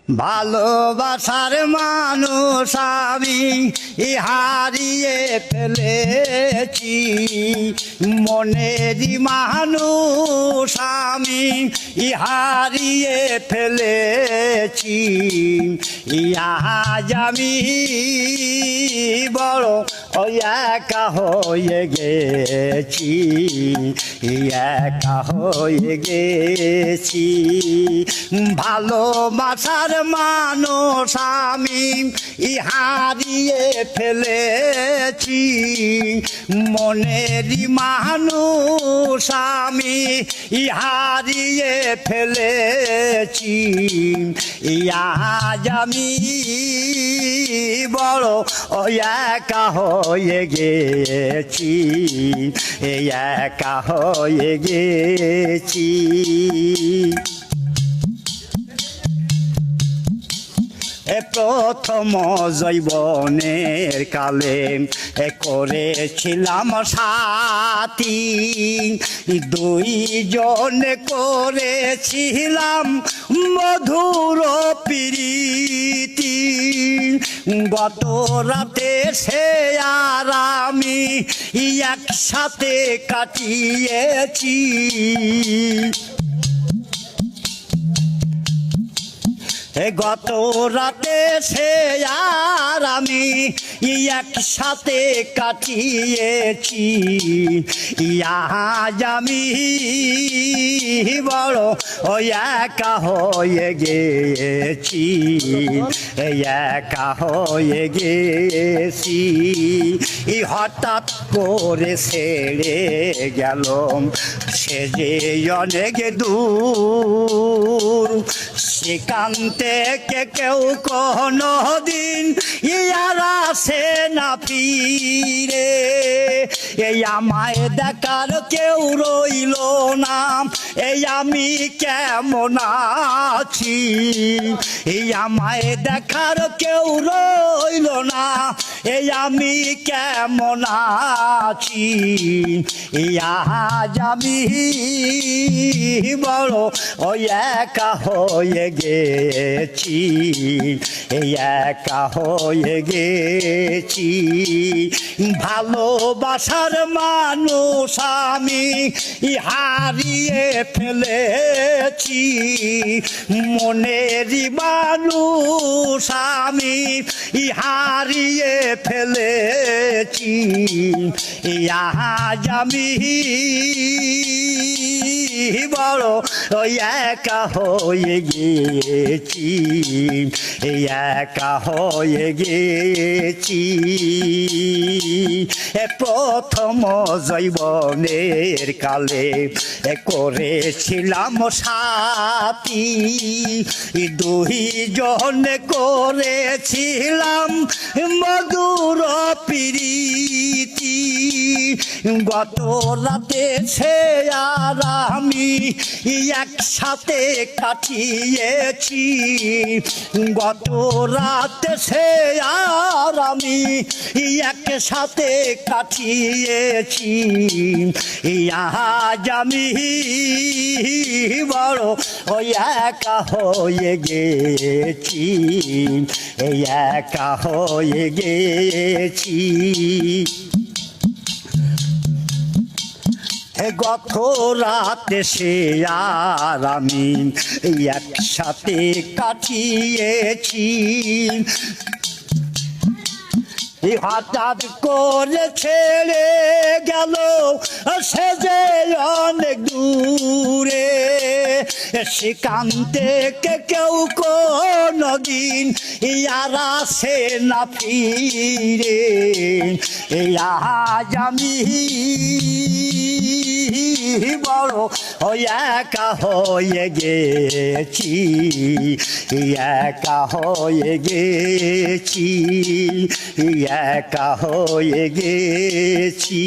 ভালোবাসার মানুষ আমি হারিয়ে ফেলেছি, মনেরই মানুষ আমি হারিয়ে ফেলেছি। আজ আমি বড় একা হয়ে গেছি, একা হয়ে গেছি। ভালোবাসার মানুষ আমি হারিয়ে ফেলেছি, মনেরই মানুষ আমি হারিয়ে ফেলেছি। আজ আমি বড় একা হয়ে গেছি, একা হয়ে গেছি। প্রথম যৌবনের কালে করেছিলাম সাথী, দুইজন করেছিলাম মধুর প্রীতি। গত রাতে সে আর আমি একসাথে কাটিয়েছি, গত রাতে সে আর আমি একসাথে কাটিয়েছি। আজ আমি বড় একা হয়ে গেছি, একা হয়ে গেছি। হঠাৎ করে ছেড়ে গেল সে যে অনেক দূর, সেখান থেকে কেউ কোনো দিন আর আসে না ফিরে। এই আমায় দেখার কেউ রইল না, এই আমি কেমন আছি। এই আমায় দেখার কেউ রইল না, এই আমি কেমন আছি। আজ আমি বড় একা হয়ে গেছি, একা হয়ে গেছি। ভালোবাসার মানুষ আমি হারিয়ে ফেলেছি, মনেরই মানুষ আমি হারিয়ে ফেলেছি। আজ আমি বড় একা হয়ে গেছি, একা হয়ে গেছি। প্রথম যৌবনের কালে করেছিলাম সাথী, দুইজন করেছিলাম মধুর প্রীতি। গত রাতে সে আর আমি একসাথে কাটিয়েছি, গত রাতে সে আর আমি একসাথে কাটিয়েছি। আজ আমি বড় একা হয়ে গেছি, একা হয়ে গেছি। গত রাতে সে আর আমি একসাথে কাটিয়েছি, হঠাৎ করে ছেড়ে গেল সে যে অনেক দূরে, সেখান থেকে কেউ কোনো দিন আর আসে না ফিরে। আজ আমি বড় একা হয়ে গেছি, একা হয়ে গেছি, একা হয়ে গেছি।